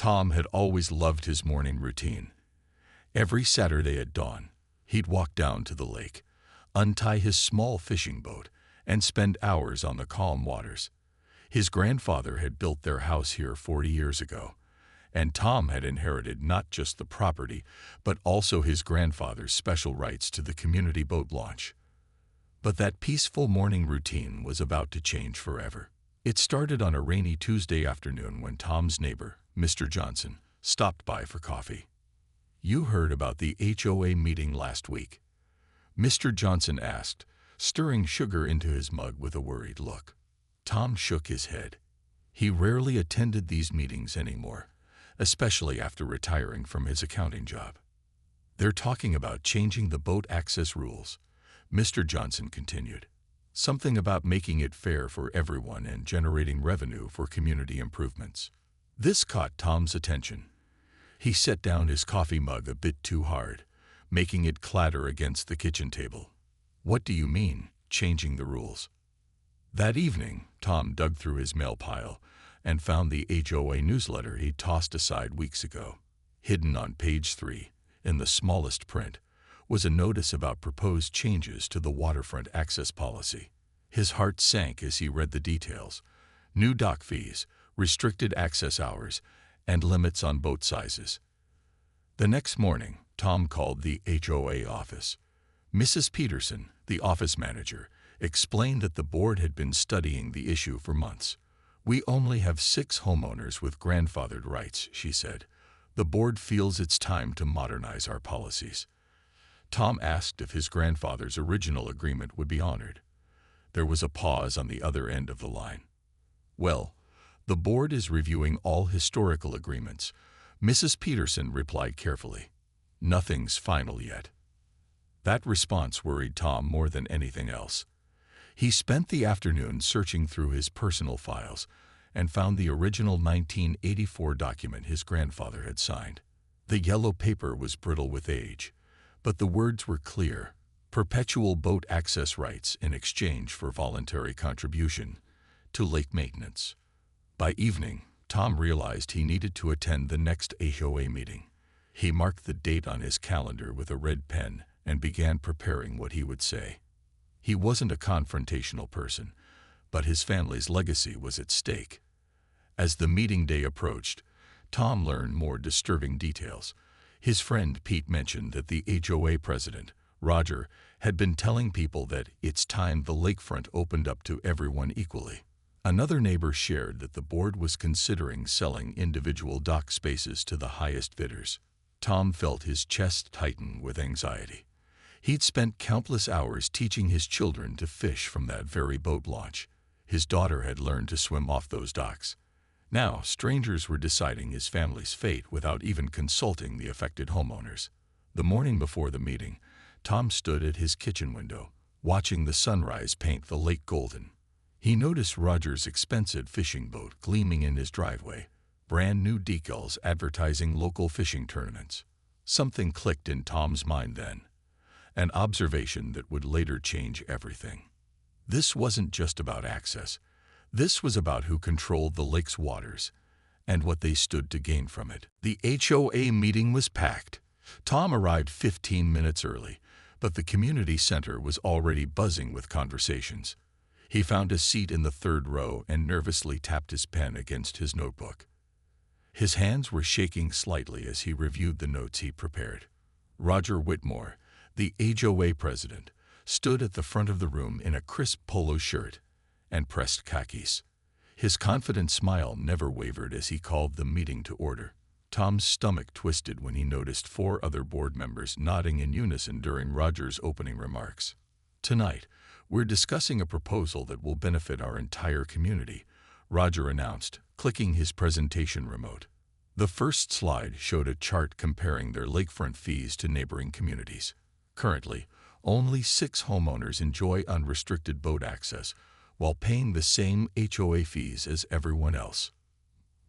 Tom had always loved his morning routine. Every Saturday at dawn, he'd walk down to the lake, untie his small fishing boat, and spend hours on the calm waters. His grandfather had built their house here 40 years ago, and Tom had inherited not just the property, but also his grandfather's special rights to the community boat launch. But that peaceful morning routine was about to change forever. It started on a rainy Tuesday afternoon when Tom's neighbor, Mr. Johnson, stopped by for coffee. "You heard about the HOA meeting last week?" Mr. Johnson asked, stirring sugar into his mug with a worried look. Tom shook his head. He rarely attended these meetings anymore, especially after retiring from his accounting job. "They're talking about changing the boat access rules," Mr. Johnson continued. "Something about making it fair for everyone and generating revenue for community improvements." This caught Tom's attention. He set down his coffee mug a bit too hard, making it clatter against the kitchen table. "What do you mean, changing the rules?" That evening, Tom dug through his mail pile and found the HOA newsletter he'd tossed aside weeks ago. Hidden on page 3, in the smallest print, was a notice about proposed changes to the waterfront access policy. His heart sank as he read the details: new dock fees, restricted access hours, and limits on boat sizes. The next morning, Tom called the HOA office. Mrs. Peterson, the office manager, explained that the board had been studying the issue for months. "We only have 6 homeowners with grandfathered rights," she said. "The board feels it's time to modernize our policies." Tom asked if his grandfather's original agreement would be honored. There was a pause on the other end of the line. "Well, the board is reviewing all historical agreements," Mrs. Peterson replied carefully. "Nothing's final yet." That response worried Tom more than anything else. He spent the afternoon searching through his personal files and found the original 1984 document his grandfather had signed. The yellow paper was brittle with age, but the words were clear: perpetual boat access rights in exchange for voluntary contribution to lake maintenance. By evening, Tom realized he needed to attend the next HOA meeting. He marked the date on his calendar with a red pen and began preparing what he would say. He wasn't a confrontational person, but his family's legacy was at stake. As the meeting day approached, Tom learned more disturbing details. His friend Pete mentioned that the HOA president, Roger, had been telling people that it's time the lakefront opened up to everyone equally. Another neighbor shared that the board was considering selling individual dock spaces to the highest bidders. Tom felt his chest tighten with anxiety. He'd spent countless hours teaching his children to fish from that very boat launch. His daughter had learned to swim off those docks. Now, strangers were deciding his family's fate without even consulting the affected homeowners. The morning before the meeting, Tom stood at his kitchen window, watching the sunrise paint the lake golden. He noticed Roger's expensive fishing boat gleaming in his driveway, brand new decals advertising local fishing tournaments. Something clicked in Tom's mind then, an observation that would later change everything. This wasn't just about access. This was about who controlled the lake's waters and what they stood to gain from it. The HOA meeting was packed. Tom arrived 15 minutes early, but the community center was already buzzing with conversations. He found a seat in the third row and nervously tapped his pen against his notebook. His hands were shaking slightly as he reviewed the notes he'd prepared. Roger Whitmore, the HOA president, stood at the front of the room in a crisp polo shirt and pressed khakis. His confident smile never wavered as he called the meeting to order. Tom's stomach twisted when he noticed 4 other board members nodding in unison during Roger's opening remarks. "Tonight, we're discussing a proposal that will benefit our entire community," Roger announced, clicking his presentation remote. The first slide showed a chart comparing their lakefront fees to neighboring communities. Currently, only 6 homeowners enjoy unrestricted boat access, while paying the same HOA fees as everyone else.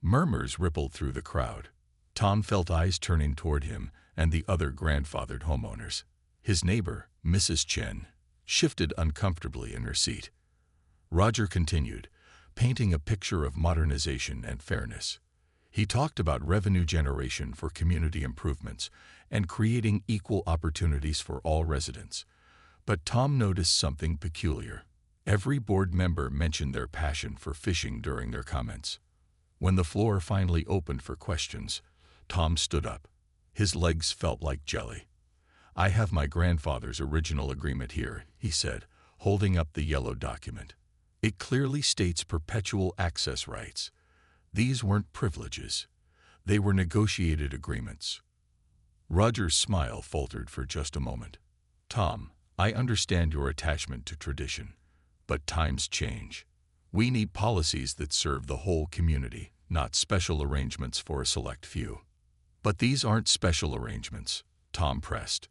Murmurs rippled through the crowd. Tom felt eyes turning toward him and the other grandfathered homeowners. His neighbor, Mrs. Chen, shifted uncomfortably in her seat. Roger continued, painting a picture of modernization and fairness. He talked about revenue generation for community improvements and creating equal opportunities for all residents. But Tom noticed something peculiar. Every board member mentioned their passion for fishing during their comments. When the floor finally opened for questions, Tom stood up. His legs felt like jelly. "I have my grandfather's original agreement here," he said, holding up the yellow document. "It clearly states perpetual access rights. These weren't privileges. They were negotiated agreements." Roger's smile faltered for just a moment. "Tom, I understand your attachment to tradition, but times change. We need policies that serve the whole community, not special arrangements for a select few." "But these aren't special arrangements," Tom pressed.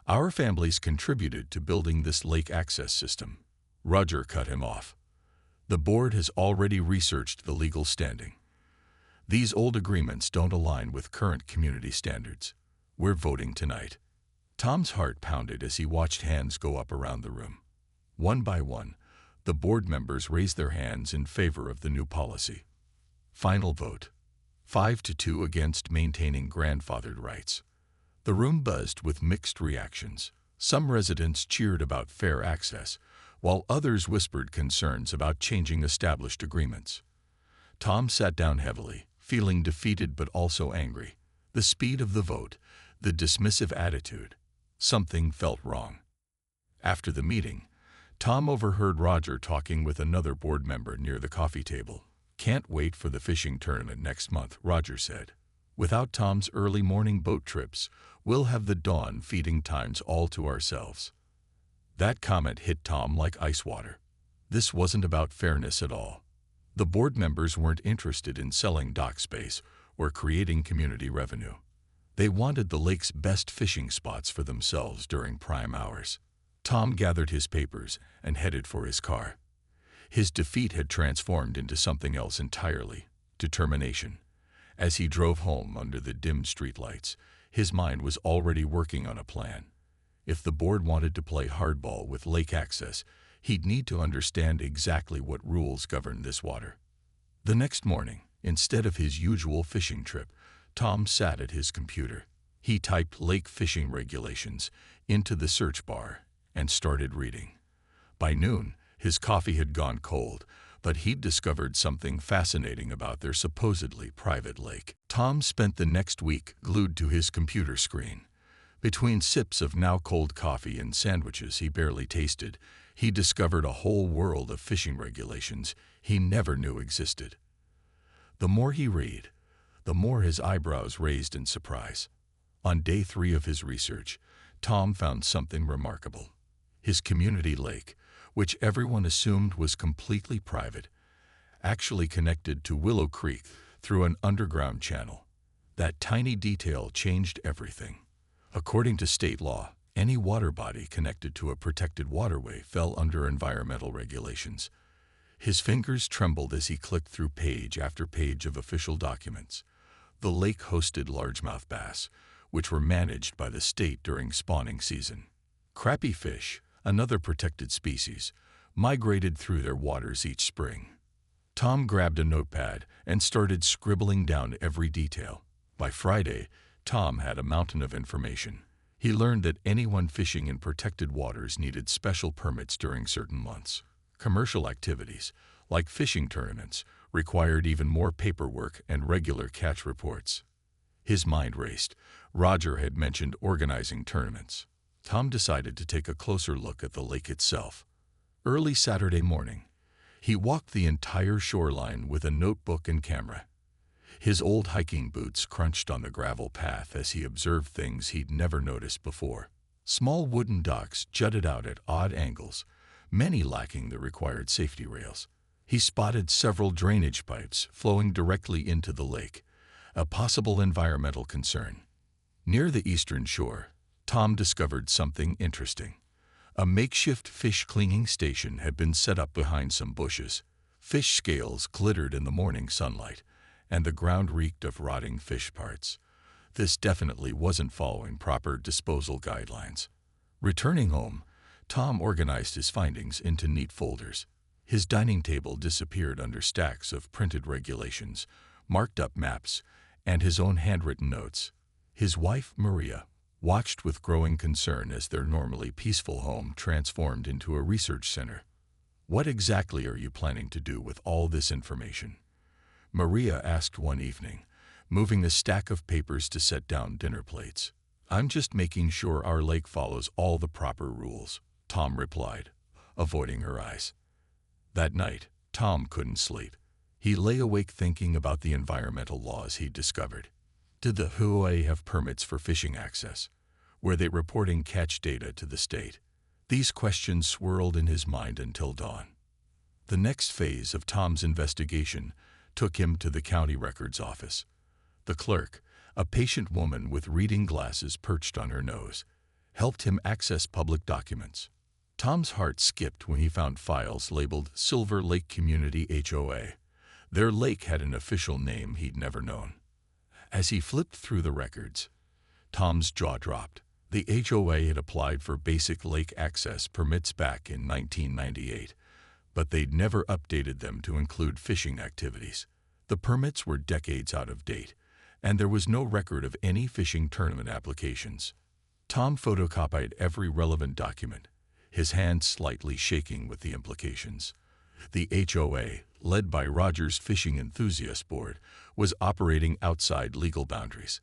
"Our families contributed to building this lake access system." Roger cut him off. "The board has already researched the legal standing. These old agreements don't align with current community standards. We're voting tonight." Tom's heart pounded as he watched hands go up around the room. One by one, the board members raised their hands in favor of the new policy. Final vote: 5-2 against maintaining grandfathered rights. The room buzzed with mixed reactions. Some residents cheered about fair access, while others whispered concerns about changing established agreements. Tom sat down heavily, feeling defeated but also angry. The speed of the vote, the dismissive attitude. Something felt wrong. After the meeting, Tom overheard Roger talking with another board member near the coffee table. "Can't wait for the fishing tournament next month," Roger said. "Without Tom's early morning boat trips, we'll have the dawn feeding times all to ourselves." That comment hit Tom like ice water. This wasn't about fairness at all. The board members weren't interested in selling dock space or creating community revenue. They wanted the lake's best fishing spots for themselves during prime hours. Tom gathered his papers and headed for his car. His defeat had transformed into something else entirely: determination. As he drove home under the dim streetlights, his mind was already working on a plan. If the board wanted to play hardball with lake access, he'd need to understand exactly what rules govern this water. The next morning, instead of his usual fishing trip, Tom sat at his computer. He typed "lake fishing regulations" into the search bar and started reading. By noon, his coffee had gone cold, but he'd discovered something fascinating about their supposedly private lake. Tom spent the next week glued to his computer screen. Between sips of now-cold coffee and sandwiches he barely tasted, he discovered a whole world of fishing regulations he never knew existed. The more he read, the more his eyebrows raised in surprise. On day 3 of his research, Tom found something remarkable. His community lake, which everyone assumed was completely private, actually connected to Willow Creek through an underground channel. That tiny detail changed everything. According to state law, any water body connected to a protected waterway fell under environmental regulations. His fingers trembled as he clicked through page after page of official documents. The lake hosted largemouth bass, which were managed by the state during spawning season. Crappie fish, another protected species, migrated through their waters each spring. Tom grabbed a notepad and started scribbling down every detail. By Friday, Tom had a mountain of information. He learned that anyone fishing in protected waters needed special permits during certain months. Commercial activities, like fishing tournaments, required even more paperwork and regular catch reports. His mind raced. Roger had mentioned organizing tournaments. Tom decided to take a closer look at the lake itself. Early Saturday morning, he walked the entire shoreline with a notebook and camera. His old hiking boots crunched on the gravel path as he observed things he'd never noticed before. Small wooden docks jutted out at odd angles, many lacking the required safety rails. He spotted several drainage pipes flowing directly into the lake, a possible environmental concern. Near the eastern shore, Tom discovered something interesting. A makeshift fish cleaning station had been set up behind some bushes. Fish scales glittered in the morning sunlight, and the ground reeked of rotting fish parts. This definitely wasn't following proper disposal guidelines. Returning home, Tom organized his findings into neat folders. His dining table disappeared under stacks of printed regulations, marked-up maps, and his own handwritten notes. His wife, Maria, watched with growing concern as their normally peaceful home transformed into a research center. "What exactly are you planning to do with all this information?" Maria asked one evening, moving a stack of papers to set down dinner plates. "I'm just making sure our lake follows all the proper rules," Tom replied, avoiding her eyes. That night, Tom couldn't sleep. He lay awake thinking about the environmental laws he'd discovered. Did the HOA have permits for fishing access? Were they reporting catch data to the state? These questions swirled in his mind until dawn. The next phase of Tom's investigation took him to the county records office. The clerk, a patient woman with reading glasses perched on her nose, helped him access public documents. Tom's heart skipped when he found files labeled Silver Lake Community HOA. Their lake had an official name he'd never known. As he flipped through the records, Tom's jaw dropped. The HOA had applied for basic lake access permits back in 1998, but they'd never updated them to include fishing activities. The permits were decades out of date, and there was no record of any fishing tournament applications. Tom photocopied every relevant document, his hand slightly shaking with the implications. The HOA, led by Rogers Fishing Enthusiast Board, was operating outside legal boundaries.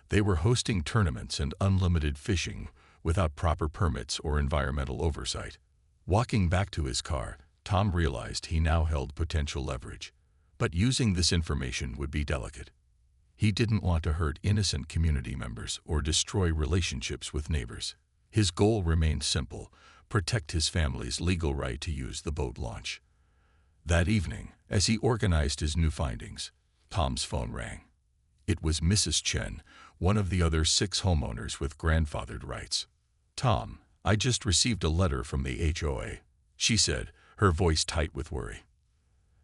They were hosting tournaments and unlimited fishing without proper permits or environmental oversight. Walking back to his car, Tom realized he now held potential leverage. But using this information would be delicate. He didn't want to hurt innocent community members or destroy relationships with neighbors. His goal remained simple: protect his family's legal right to use the boat launch. That evening, as he organized his new findings, Tom's phone rang. It was Mrs. Chen, one of the other 6 homeowners with grandfathered rights. "Tom, I just received a letter from the HOA," she said, her voice tight with worry.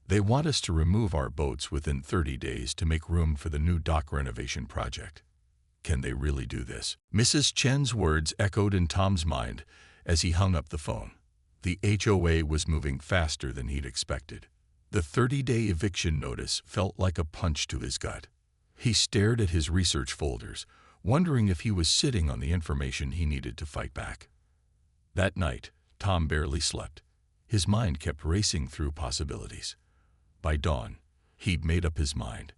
"They want us to remove our boats within 30 days to make room for the new dock renovation project." Can they really do this? Mrs. Chen's words echoed in Tom's mind as he hung up the phone. The HOA was moving faster than he'd expected. The 30-day eviction notice felt like a punch to his gut. He stared at his research folders, wondering if he was sitting on the information he needed to fight back. That night, Tom barely slept. His mind kept racing through possibilities. By dawn, he'd made up his mind.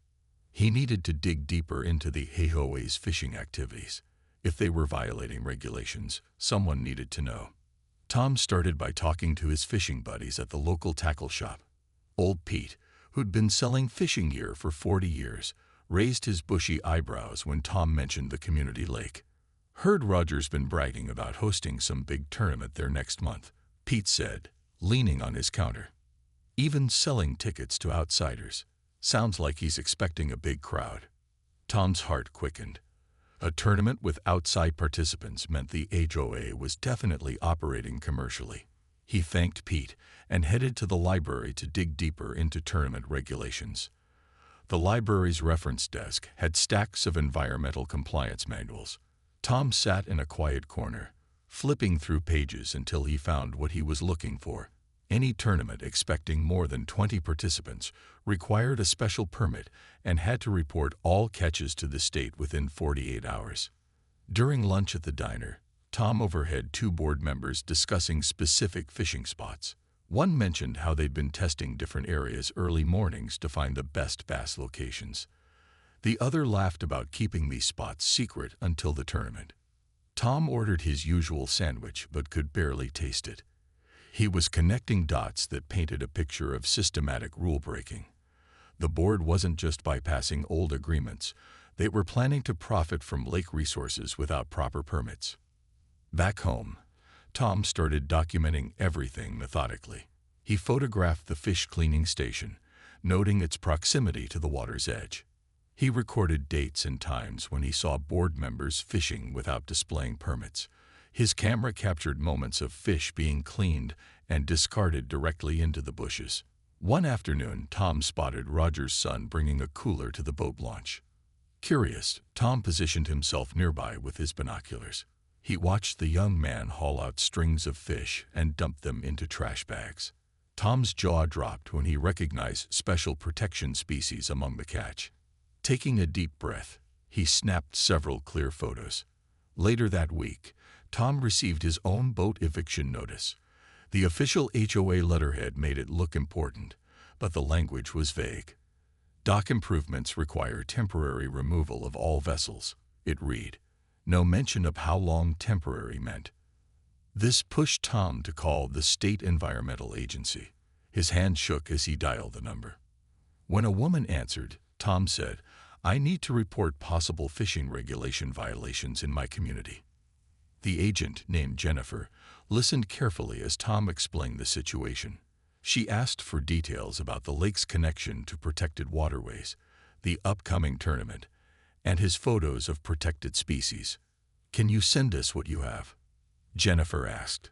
He needed to dig deeper into the HOA's fishing activities. If they were violating regulations, someone needed to know. Tom started by talking to his fishing buddies at the local tackle shop. Old Pete, who'd been selling fishing gear for 40 years, raised his bushy eyebrows when Tom mentioned the community lake. "Heard Roger's been bragging about hosting some big tournament there next month," Pete said, leaning on his counter. "Even selling tickets to outsiders. Sounds like he's expecting a big crowd." Tom's heart quickened. A tournament with outside participants meant the HOA was definitely operating commercially. He thanked Pete and headed to the library to dig deeper into tournament regulations. The library's reference desk had stacks of environmental compliance manuals. Tom sat in a quiet corner, flipping through pages until he found what he was looking for. Any tournament expecting more than 20 participants required a special permit and had to report all catches to the state within 48 hours. During lunch at the diner, Tom overheard 2 board members discussing specific fishing spots. One mentioned how they'd been testing different areas early mornings to find the best bass locations. The other laughed about keeping these spots secret until the tournament. Tom ordered his usual sandwich but could barely taste it. He was connecting dots that painted a picture of systematic rule-breaking. The board wasn't just bypassing old agreements. They were planning to profit from lake resources without proper permits. Back home, Tom started documenting everything methodically. He photographed the fish cleaning station, noting its proximity to the water's edge. He recorded dates and times when he saw board members fishing without displaying permits. His camera captured moments of fish being cleaned and discarded directly into the bushes. One afternoon, Tom spotted Roger's son bringing a cooler to the boat launch. Curious, Tom positioned himself nearby with his binoculars. He watched the young man haul out strings of fish and dump them into trash bags. Tom's jaw dropped when he recognized special protection species among the catch. Taking a deep breath, he snapped several clear photos. Later that week, Tom received his own boat eviction notice. The official HOA letterhead made it look important, but the language was vague. Dock improvements require temporary removal of all vessels, it read. No mention of how long temporary meant. This pushed Tom to call the State Environmental Agency. His hand shook as he dialed the number. When a woman answered, Tom said, "I need to report possible fishing regulation violations in my community." The agent, named Jennifer, listened carefully as Tom explained the situation. She asked for details about the lake's connection to protected waterways, the upcoming tournament, and his photos of protected species. "Can you send us what you have?" Jennifer asked.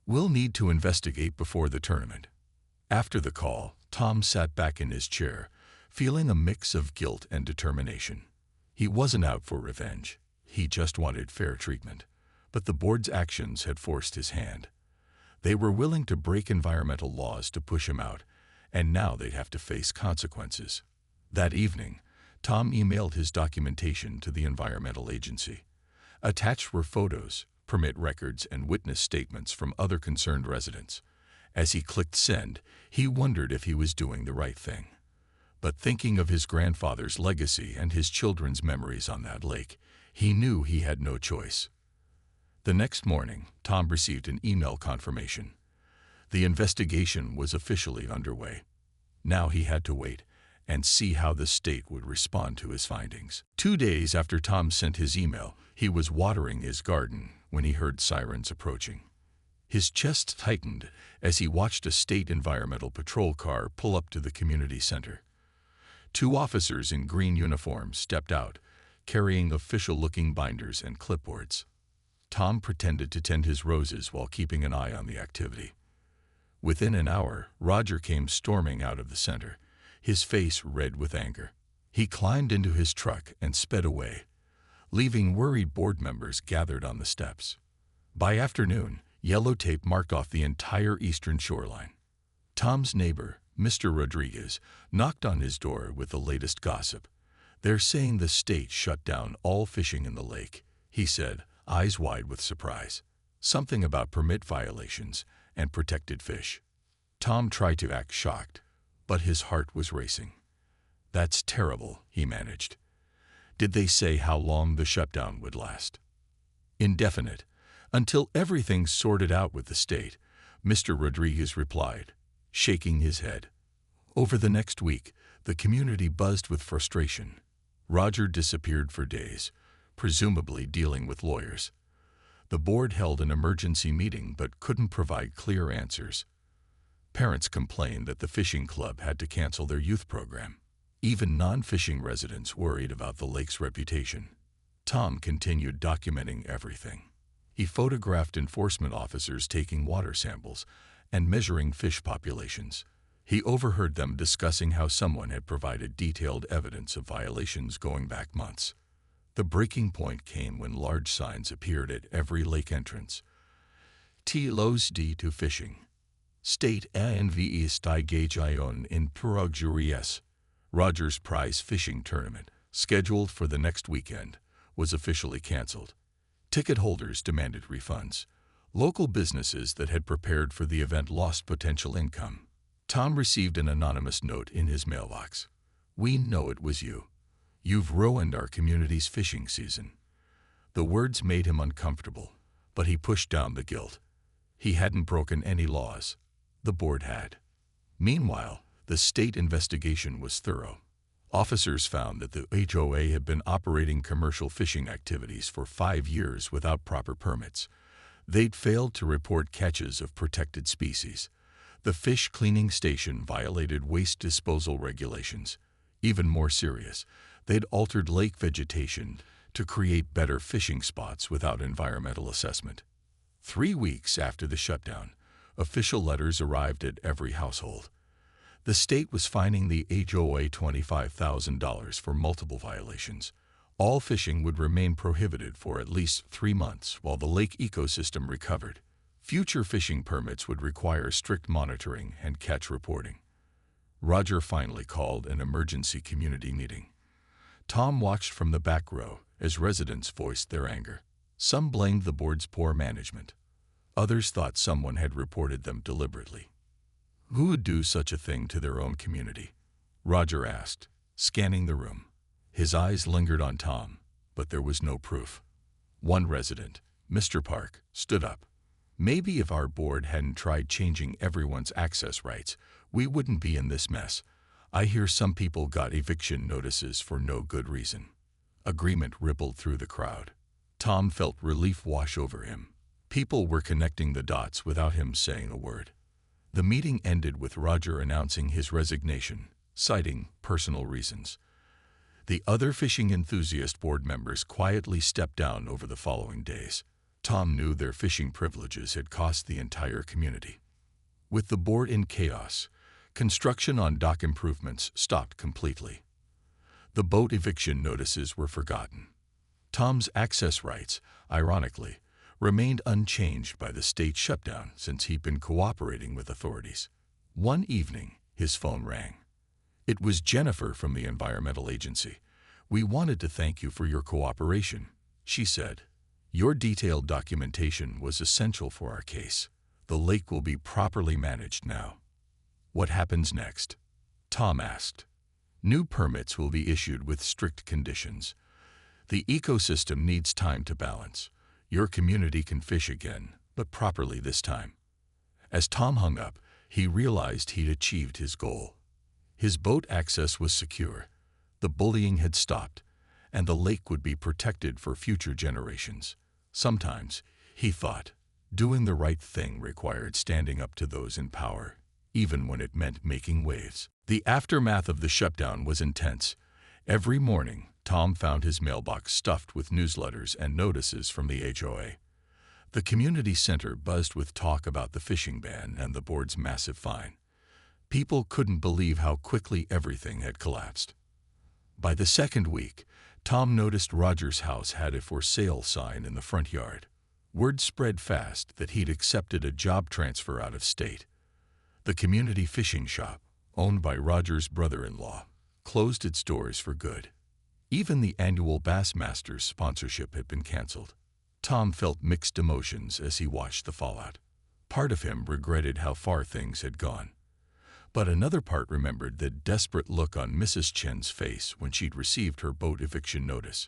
"We'll need to investigate before the tournament." After the call, Tom sat back in his chair, feeling a mix of guilt and determination. He wasn't out for revenge. He just wanted fair treatment. But the board's actions had forced his hand. They were willing to break environmental laws to push him out, and now they'd have to face consequences. That evening, Tom emailed his documentation to the Environmental Agency. Attached were photos, permit records, and witness statements from other concerned residents. As he clicked send, he wondered if he was doing the right thing. But thinking of his grandfather's legacy and his children's memories on that lake, he knew he had no choice. The next morning, Tom received an email confirmation. The investigation was officially underway. Now he had to wait and see how the state would respond to his findings. 2 days after Tom sent his email, he was watering his garden when he heard sirens approaching. His chest tightened as he watched a state environmental patrol car pull up to the community center. 2 officers in green uniforms stepped out, carrying official-looking binders and clipboards. Tom pretended to tend his roses while keeping an eye on the activity. Within an hour, Roger came storming out of the center, his face red with anger. He climbed into his truck and sped away, leaving worried board members gathered on the steps. By afternoon, yellow tape marked off the entire eastern shoreline. Tom's neighbor, Mr. Rodriguez, knocked on his door with the latest gossip. "They're saying the state shut down all fishing in the lake," he said, eyes wide with surprise. "Something about permit violations and protected fish." Tom tried to act shocked, but his heart was racing. "That's terrible," he managed. "Did they say how long the shutdown would last?" "Indefinite, until everything's sorted out with the state," Mr. Rodriguez replied, shaking his head. Over the next week, the community buzzed with frustration. Roger disappeared for days, presumably dealing with lawyers. The board held an emergency meeting but couldn't provide clear answers. Parents complained that the fishing club had to cancel their youth program. Even non-fishing residents worried about the lake's reputation. Tom continued documenting everything. He photographed enforcement officers taking water samples and measuring fish populations. He overheard them discussing how someone had provided detailed evidence of violations going back months. The breaking point came when large signs appeared at every lake entrance. "Los D to fishing. State ANVE Steigagion in Purugjuries." Roger's prize fishing tournament, scheduled for the next weekend, was officially canceled. Ticket holders demanded refunds. Local businesses that had prepared for the event lost potential income. Tom received an anonymous note in his mailbox. "We know it was you. You've ruined our community's fishing season." The words made him uncomfortable, but he pushed down the guilt. He hadn't broken any laws. The board had. Meanwhile, the state investigation was thorough. Officers found that the HOA had been operating commercial fishing activities for 5 years without proper permits. They'd failed to report catches of protected species. The fish cleaning station violated waste disposal regulations. Even more serious, they'd altered lake vegetation to create better fishing spots without environmental assessment. 3 weeks after the shutdown, official letters arrived at every household. The state was fining the HOA $25,000 for multiple violations. All fishing would remain prohibited for at least 3 months while the lake ecosystem recovered. Future fishing permits would require strict monitoring and catch reporting. Roger finally called an emergency community meeting. Tom watched from the back row as residents voiced their anger. Some blamed the board's poor management. Others thought someone had reported them deliberately. Who would do such a thing to their own community? Roger asked, scanning the room. His eyes lingered on Tom, but there was no proof. One resident, Mr. Park, stood up. Maybe if our board hadn't tried changing everyone's access rights, we wouldn't be in this mess. I hear some people got eviction notices for no good reason. Agreement rippled through the crowd. Tom felt relief wash over him. People were connecting the dots without him saying a word. The meeting ended with Roger announcing his resignation, citing personal reasons. The other fishing enthusiast board members quietly stepped down over the following days. Tom knew their fishing privileges had cost the entire community. With the board in chaos, construction on dock improvements stopped completely. The boat eviction notices were forgotten. Tom's access rights, ironically, remained unchanged by the state shutdown since he'd been cooperating with authorities. One evening, his phone rang. It was Jennifer from the environmental agency. "We wanted to thank you for your cooperation," she said. "Your detailed documentation was essential for our case. The lake will be properly managed now." "What happens next?" Tom asked. "New permits will be issued with strict conditions. The ecosystem needs time to balance. Your community can fish again, but properly this time." As Tom hung up, he realized he'd achieved his goal. His boat access was secure, the bullying had stopped, and the lake would be protected for future generations. Sometimes, he thought, doing the right thing required standing up to those in power, even when it meant making waves. The aftermath of the shutdown was intense. Every morning, Tom found his mailbox stuffed with newsletters and notices from the HOA. The community center buzzed with talk about the fishing ban and the board's massive fine. People couldn't believe how quickly everything had collapsed. By the second week, Tom noticed Roger's house had a for sale sign in the front yard. Word spread fast that he'd accepted a job transfer out of state. The community fishing shop, owned by Roger's brother-in-law, closed its doors for good. Even the annual Bassmasters sponsorship had been canceled. Tom felt mixed emotions as he watched the fallout. Part of him regretted how far things had gone. But another part remembered the desperate look on Mrs. Chen's face when she'd received her boat eviction notice.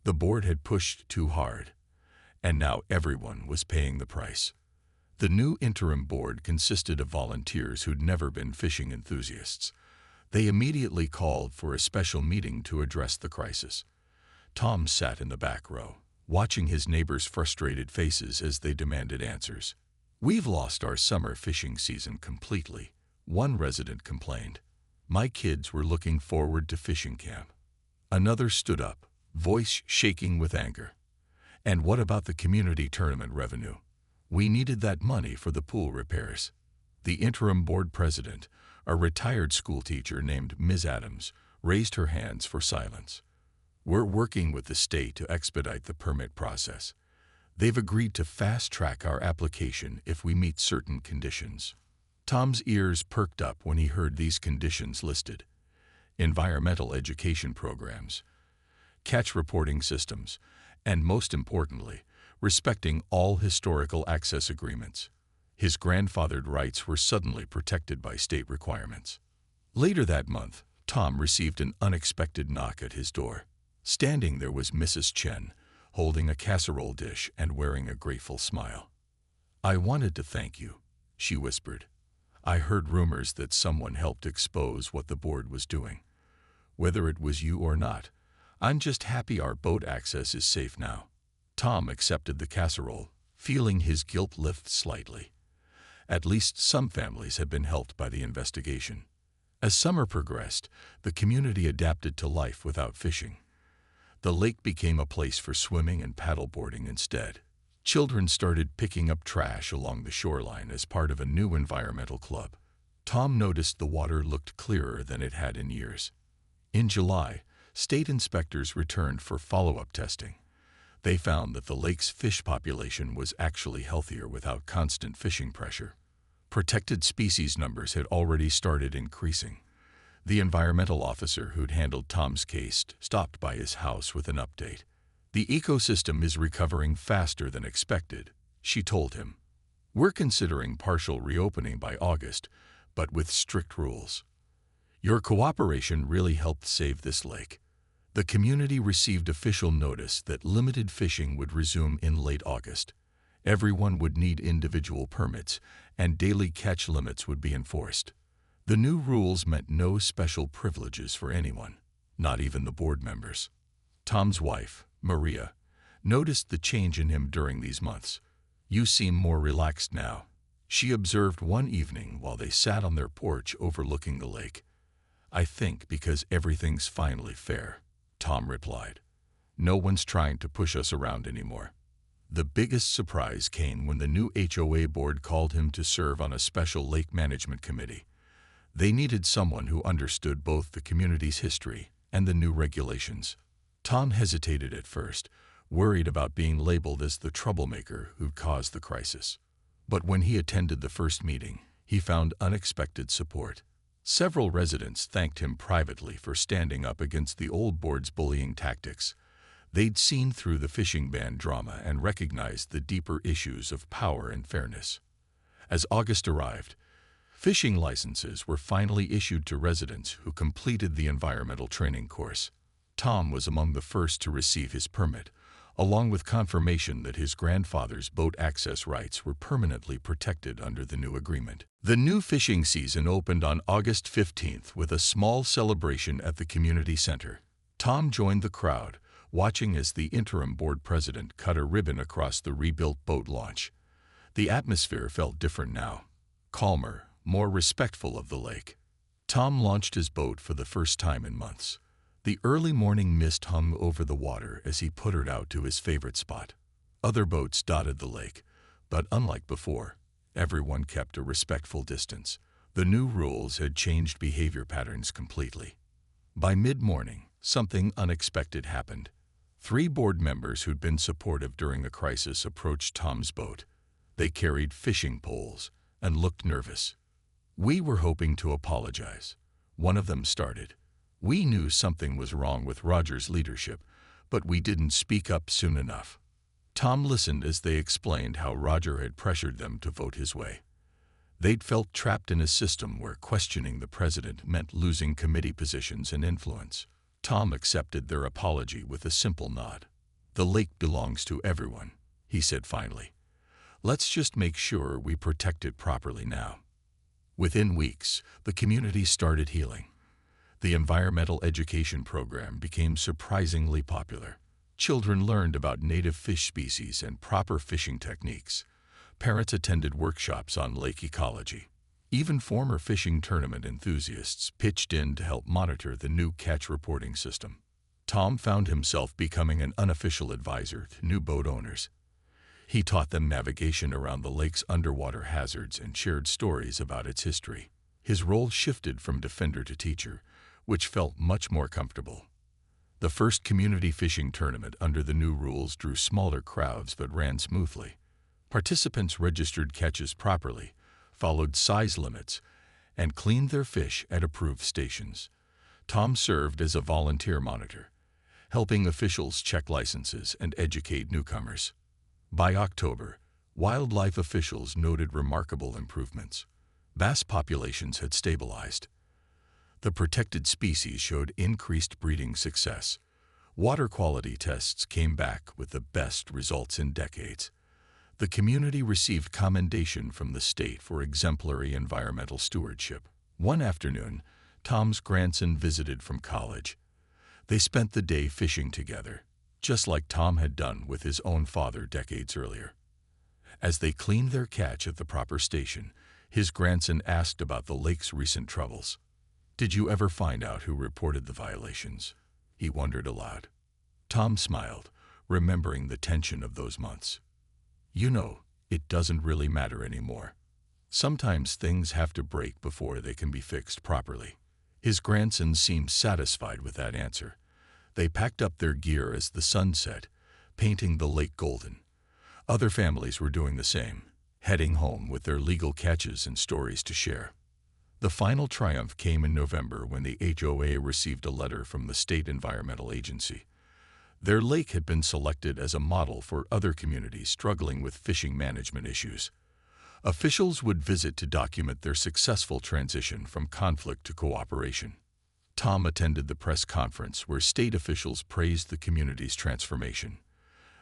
The board had pushed too hard, and now everyone was paying the price. The new interim board consisted of volunteers who'd never been fishing enthusiasts. They immediately called for a special meeting to address the crisis. Tom sat in the back row, watching his neighbors' frustrated faces as they demanded answers. "We've lost our summer fishing season completely," one resident complained. "My kids were looking forward to fishing camp." Another stood up, voice shaking with anger. "And what about the community tournament revenue? We needed that money for the pool repairs." The interim board president, a retired schoolteacher named Ms. Adams, raised her hands for silence. "We're working with the state to expedite the permit process. They've agreed to fast-track our application if we meet certain conditions." Tom's ears perked up when he heard these conditions listed: environmental education programs, catch reporting systems, and most importantly, respecting all historical access agreements. His grandfathered rights were suddenly protected by state requirements. Later that month, Tom received an unexpected knock at his door. Standing there was Mrs. Chen, holding a casserole dish and wearing a grateful smile. "I wanted to thank you," she whispered. "I heard rumors that someone helped expose what the board was doing. Whether it was you or not, I'm just happy our boat access is safe now." Tom accepted the casserole, feeling his guilt lift slightly. At least some families had been helped by the investigation. As summer progressed, the community adapted to life without fishing. The lake became a place for swimming and paddleboarding instead. Children started picking up trash along the shoreline as part of a new environmental club. Tom noticed the water looked clearer than it had in years. In July, state inspectors returned for follow-up testing. They found that the lake's fish population was actually healthier without constant fishing pressure. Protected species numbers had already started increasing. The environmental officer who'd handled Tom's case stopped by his house with an update. "The ecosystem is recovering faster than expected," she told him. "We're considering partial reopening by August, but with strict rules. Your cooperation really helped save this lake." The community received official notice that limited fishing would resume in late August. Everyone would need individual permits, and daily catch limits would be enforced. The new rules meant no special privileges for anyone, not even the board members. Tom's wife, Maria, noticed the change in him during these months. "You seem more relaxed now," she observed one evening while they sat on their porch overlooking the lake. "I think because everything's finally fair," Tom replied. "No one's trying to push us around anymore." The biggest surprise came when the new HOA board called him to serve on a special lake management committee. They needed someone who understood both the community's history and the new regulations. Tom hesitated at first, worried about being labeled as the troublemaker who'd caused the crisis. But when he attended the first meeting, he found unexpected support. Several residents thanked him privately for standing up against the old board's bullying tactics. They'd seen through the fishing ban drama and recognized the deeper issues of power and fairness. As August arrived, fishing licenses were finally issued to residents who completed the environmental training course. Tom was among the first to receive his permit, along with confirmation that his grandfather's boat access rights were permanently protected under the new agreement. The new fishing season opened on August 15th with a small celebration at the community center. Tom joined the crowd, watching as the interim board president cut a ribbon across the rebuilt boat launch. The atmosphere felt different now, calmer, more respectful of the lake. Tom launched his boat for the first time in months. The early morning mist hung over the water as he puttered out to his favorite spot. Other boats dotted the lake, but unlike before, everyone kept a respectful distance. The new rules had changed behavior patterns completely. By mid-morning, something unexpected happened. 3 board members who'd been supportive during the crisis approached Tom's boat. They carried fishing poles and looked nervous. "We were hoping to apologize," one of them started. "We knew something was wrong with Roger's leadership, but we didn't speak up soon enough." Tom listened as they explained how Roger had pressured them to vote his way. They'd felt trapped in a system where questioning the president meant losing committee positions and influence. Tom accepted their apology with a simple nod. "The lake belongs to everyone," he said finally. "Let's just make sure we protect it properly now." Within weeks, the community started healing. The environmental education program became surprisingly popular. Children learned about native fish species and proper fishing techniques. Parents attended workshops on lake ecology. Even former fishing tournament enthusiasts pitched in to help monitor the new catch reporting system. Tom found himself becoming an unofficial advisor to new boat owners. He taught them navigation around the lake's underwater hazards and shared stories about its history. His role shifted from defender to teacher, which felt much more comfortable. The first community fishing tournament under the new rules drew smaller crowds but ran smoothly. Participants registered catches properly, followed size limits, and cleaned their fish at approved stations. Tom served as a volunteer monitor, helping officials check licenses and educate newcomers. By October, wildlife officials noted remarkable improvements. Bass populations had stabilized. The protected species showed increased breeding success. Water quality tests came back with the best results in decades. The community received commendation from the state for exemplary environmental stewardship. One afternoon, Tom's grandson visited from college. They spent the day fishing together, just like Tom had done with his own father decades earlier. As they cleaned their catch at the proper station, his grandson asked about the lake's recent troubles. "Did you ever find out who reported the violations?" he wondered aloud. Tom smiled, remembering the tension of those months. "You know, it doesn't really matter anymore. Sometimes things have to break before they can be fixed properly." His grandson seemed satisfied with that answer. They packed up their gear as the sun set, painting the lake golden. Other families were doing the same, heading home with their legal catches and stories to share. The final triumph came in November when the HOA received a letter from the State Environmental Agency. Their lake had been selected as a model for other communities struggling with fishing management issues. Officials would visit to document their successful transition from conflict to cooperation. Tom attended the press conference where state officials praised the community's transformation.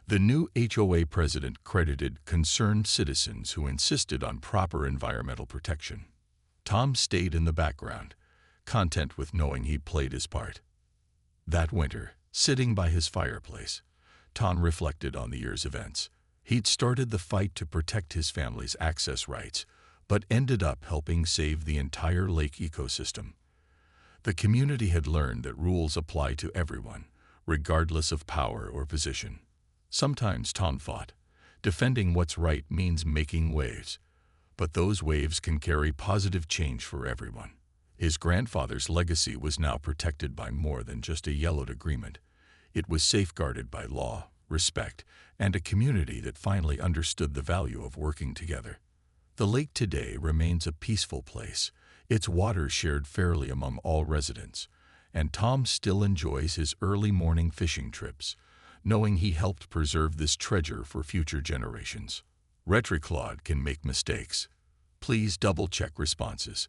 The new HOA president credited concerned citizens who insisted on proper environmental protection. Tom stayed in the background, content with knowing he played his part. That winter, sitting by his fireplace, Tom reflected on the year's events. He'd started the fight to protect his family's access rights, but ended up helping save the entire lake ecosystem. The community had learned that rules apply to everyone, regardless of power or position. Sometimes Tom fought. Defending what's right means making waves, but those waves can carry positive change for everyone. His grandfather's legacy was now protected by more than just a yellowed agreement. It was safeguarded by law, respect, and a community that finally understood the value of working together. The lake today remains a peaceful place, its waters shared fairly among all residents, and Tom still enjoys his early morning fishing trips, knowing he helped preserve this treasure for future generations. Retriclaude can make mistakes. Please double-check responses.